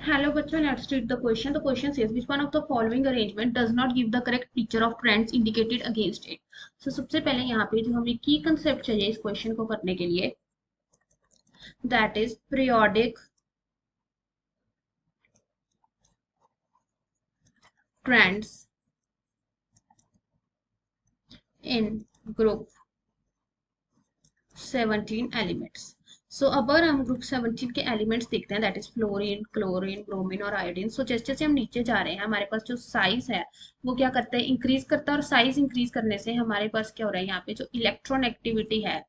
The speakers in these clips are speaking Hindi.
Hello, bachcho. Let's read the question. The question says, which one of the following arrangement does not give the correct picture of trends indicated against it? So सबसे पहले यहाँ पे जो हमें की कंसेप्ट चाहिए इस क्वेश्चन को करने के लिए, that is periodic trends in group 17 elements. सो अगर हम ग्रुप 17 के एलिमेंट्स देखते हैं, that is fluorine, chlorine, bromine और आयोडीन। सो जैसे जैसे हम नीचे जा रहे हैं, हमारे पास जो साइज है वो क्या करता है, इंक्रीज करता है। और साइज इंक्रीज करने से हमारे पास क्या हो रहा है, यहाँ पे जो इलेक्ट्रॉन एक्टिविटी है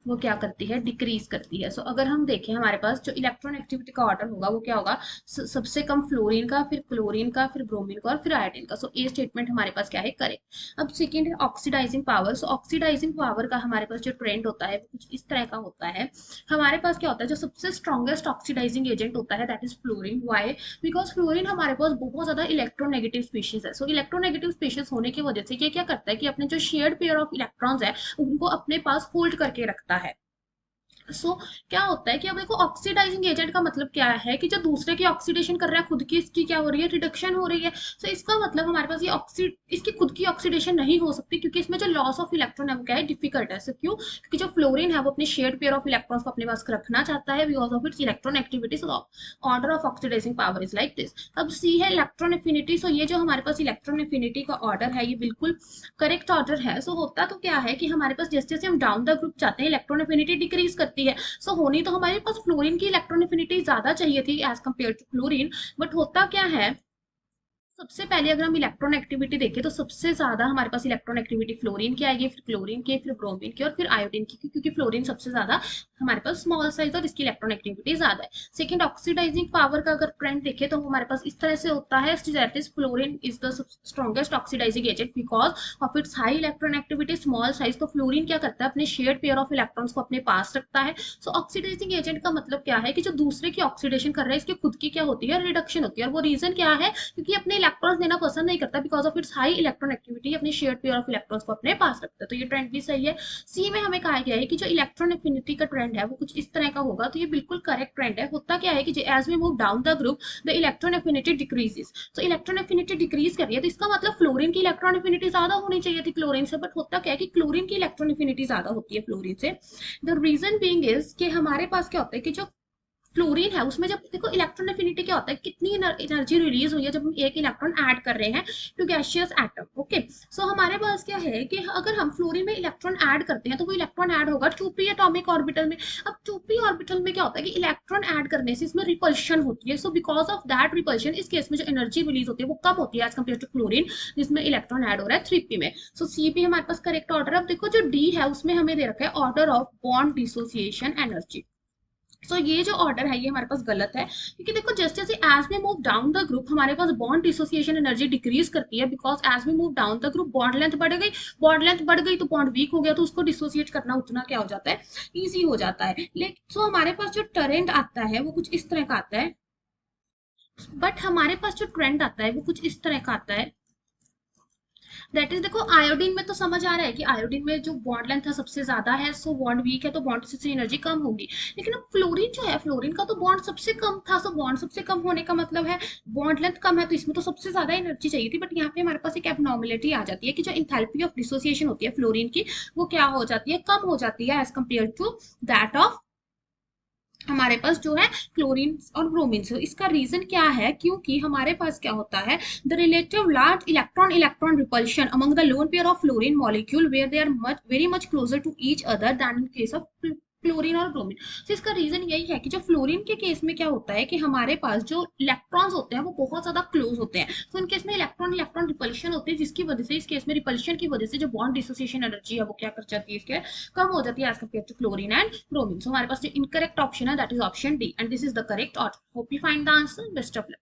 वो क्या करती है, डिक्रीज करती है। सो अगर हम देखें, हमारे पास जो इलेक्ट्रॉन एक्टिविटी का ऑर्डर होगा वो क्या होगा, सबसे कम फ्लोरीन का, फिर क्लोरीन का, फिर ब्रोमीन का और फिर आयोडीन का। सो ये स्टेटमेंट हमारे पास क्या है, करेक्ट। अब सेकेंड है ऑक्सीडाइजिंग पावर। सो ऑक्सीडाइजिंग पावर का हमारे पास जो ट्रेंड होता है वो कुछ इस तरह का होता है। हमारे पास क्या होता है, जो सबसे स्ट्रॉन्गेस्ट ऑक्सीडाइजिंग एजेंट होता है that is fluorine. Why? Because fluorine हमारे पास बहुत ज्यादा इलेक्ट्रोनेगेटिव स्पीशीज है। सो इलेक्ट्रोनेगेटिव स्पीशीज होने की वजह से ये क्या करता है कि अपने जो शेयर्ड पेयर ऑफ इलेक्ट्रॉन्स है उनको अपने पास होल्ड करके रखता है। क्या होता है कि अब देखो, ऑक्सीडाइजिंग एजेंट का मतलब क्या है कि जो दूसरे की ऑक्सीडेशन कर रहा है, खुद की इसकी क्या हो रही है, रिडक्शन हो रही है। इसका मतलब हमारे पास ये ऑक्सी इसकी खुद की ऑक्सीडेशन नहीं हो सकती, क्योंकि इसमें जो लॉस ऑफ इलेक्ट्रॉन है वो क्या है, डिफिकल्ट है। क्यों? क्योंकि जो फ्लोरीन है वो अपने शेयर्ड पेयर ऑफ इलेक्ट्रॉन्स को अपने पास रखना चाहता है because of its electron activity. Order of oxidising power is like this. अब सी है इलेक्ट्रॉन एफिनिटी। सो ये जो हमारे पास इलेक्ट्रॉन एफिनिटी का ऑर्डर है ये बिल्कुल करेक्ट ऑर्डर है। होता तो क्या है कि हमारे पास जैसे जैसे हम डाउन द ग्रुप जाते हैं, इलेक्ट्रॉन एफिनिटी डिक्रीज करती है। होनी तो हमारे पास फ्लोरीन की इलेक्ट्रॉन एफिनिटी ज्यादा चाहिए थी as compare to chlorine. But होता क्या है, सबसे पहले अगर हम इलेक्ट्रॉन एक्टिविटी देखें तो सबसे ज्यादा हमारे पास इलेक्ट्रॉन एक्टिविटी फ्लोरीन की आएगी, फिर क्लोरीन की, फिर ब्रोमीन की और फिर आयोडीन की, क्योंकि फ्लोरीन सबसे ज्यादा हमारे पास स्मॉल साइज और इसकी इलेक्ट्रॉन एक्टिविटी ज्यादा है। सेकंड, ऑक्सीडाइजिंग पावर का अगर ट्रेंड देखें तो हमारे पास इस तरह से होता है, that is fluorine is the strongest oxidising agent because of its high electron activity, small size. तो फ्लोरीन क्या करता है, अपने शेयर्ड पेयर ऑफ इलेक्ट्रॉन्स को अपने पास रखता है। ऑक्सीडाइजिंग एजेंट का मतलब क्या है कि जो दूसरे की ऑक्सीडेशन कर रहा है इसकी खुद की क्या होती है, रिडक्शन होती है। और वो रीजन क्या है, क्योंकि अपने इलेक्ट्रॉन्स देना पसंद नहीं करता because of its high electron activity, अपने शेयर पेयर ऑफ इलेक्ट्रॉन्स को अपने पास रखता है। तो ये ट्रेंड भी सही है। सी में हमें कहा गया है कि जो इलेक्ट्रॉन एफिनिटी का ट्रेंड है वो कुछ इस तरह का होगा। तो ये बिल्कुल करेक्ट ट्रेंड है। होता क्या है कि as we move down the group the electron affinity decreases. तो इलेक्ट्रॉन एफिनिटी डिक्रीज कर रही है, तो इसका मतलब फ्लोरीन की इलेक्ट्रॉन एफिनिटी ज्यादा होनी चाहिए थी क्लोरीन से। बट होता क्या है कि क्लोरीन की इलेक्ट्रॉन एफिनिटी ज्यादा होती है फ्लोरीन से। द रीजन बीइंग इज कि हमारे पास क्या होता है कि जो फ्लोरीन है उसमें जब देखो इलेक्ट्रॉन एफिनिटी क्या होता है, कितनी एनर्जी रिलीज हुई है जब हम एक इलेक्ट्रॉन ऐड कर रहे हैं टू गैसियस एटम। ओके, हमारे पास क्या है कि अगर हम फ्लोरीन में इलेक्ट्रॉन ऐड करते हैं तो वो इलेक्ट्रॉन ऐड होगा 2p एटॉमिक ऑर्बिटल में। अब 2p ऑर्बिटल में क्या होता है कि इलेक्ट्रॉन ऐड करने से इसमें रिपल्शन होती है। बिकॉज ऑफ दैट रिपल्शन इस केस में जो एनर्जी रिलीज होती है वो कम होती है एज कम्पेयर टू क्लोरीन जिसमें इलेक्ट्रॉन ऐड हो रहा है 3p में। सी भी हमारे पास करेक्ट ऑर्डर है। अब देखो जो डी है उसमें हमें दे रखा है order of bond dissociation energy. ये जो ऑर्डर है ये हमारे पास गलत है, क्योंकि देखो जैसे जैसे as we move down the group हमारे पास बॉन्ड डिसोसिएशन एनर्जी डिक्रीज करती है because as we move down the group bond length बढ़ गई। बॉन्ड लेंथ बढ़ गई तो बॉन्ड वीक हो गया, तो उसको डिसोसिएट करना उतना क्या हो जाता है, ईजी हो जाता है। लेकिन हमारे पास जो टरेंट आता है वो कुछ इस तरह का आता है। बट हमारे पास जो ट्रेंड आता है वो कुछ इस तरह का आता है। दैट इज, देखो आयोडीन में तो समझ आ रहा है कि आयोडीन में जो बॉन्ड लेंथ है सबसे ज्यादा है, बॉन्ड वीक है तो बॉन्ड से एनर्जी कम होगी। लेकिन अब फ्लोरीन जो है, फ्लोरीन का तो बॉन्ड सबसे कम था। बॉन्ड सबसे कम होने का मतलब है बॉन्ड लेंथ कम है, तो इसमें तो सबसे ज्यादा एनर्जी चाहिए थी। बट यहाँ पे हमारे पास एक एबनॉर्मेलिटी आ जाती है कि जो इंथैल्पी ऑफ डिसोसिएशन होती है फ्लोरीन की वो क्या हो जाती है, कम हो जाती है as compare to that of हमारे पास जो है क्लोरीन और ब्रोमीन से। इसका रीजन क्या है, क्योंकि हमारे पास क्या होता है, the relative large electron electron repulsion among the lone pair of fluorine molecule where they are much very much closer to each other than in case of chlorine और ब्रोमीन। इसका रीजन यही है कि जो फ्लोरीन के केस में क्या होता है कि हमारे पास जो इलेक्ट्रॉन्स होते हैं वो बहुत ज्यादा क्लोज होते हैं। इन केस में इलेक्ट्रॉन इलेक्ट्रॉन रिपल्शन होती है, जिसकी वजह से इस केस में रिपल्शन की वजह से जो बॉन्ड डिसोसिएशन एनर्जी है वो क्या कर जाती है, इसके कम हो जाती है as compare to chlorine and bromine. हमारे पास जो इनकरेक्ट ऑप्शन है that is option D and this is the correct order. Hope you find the answer. Best of luck.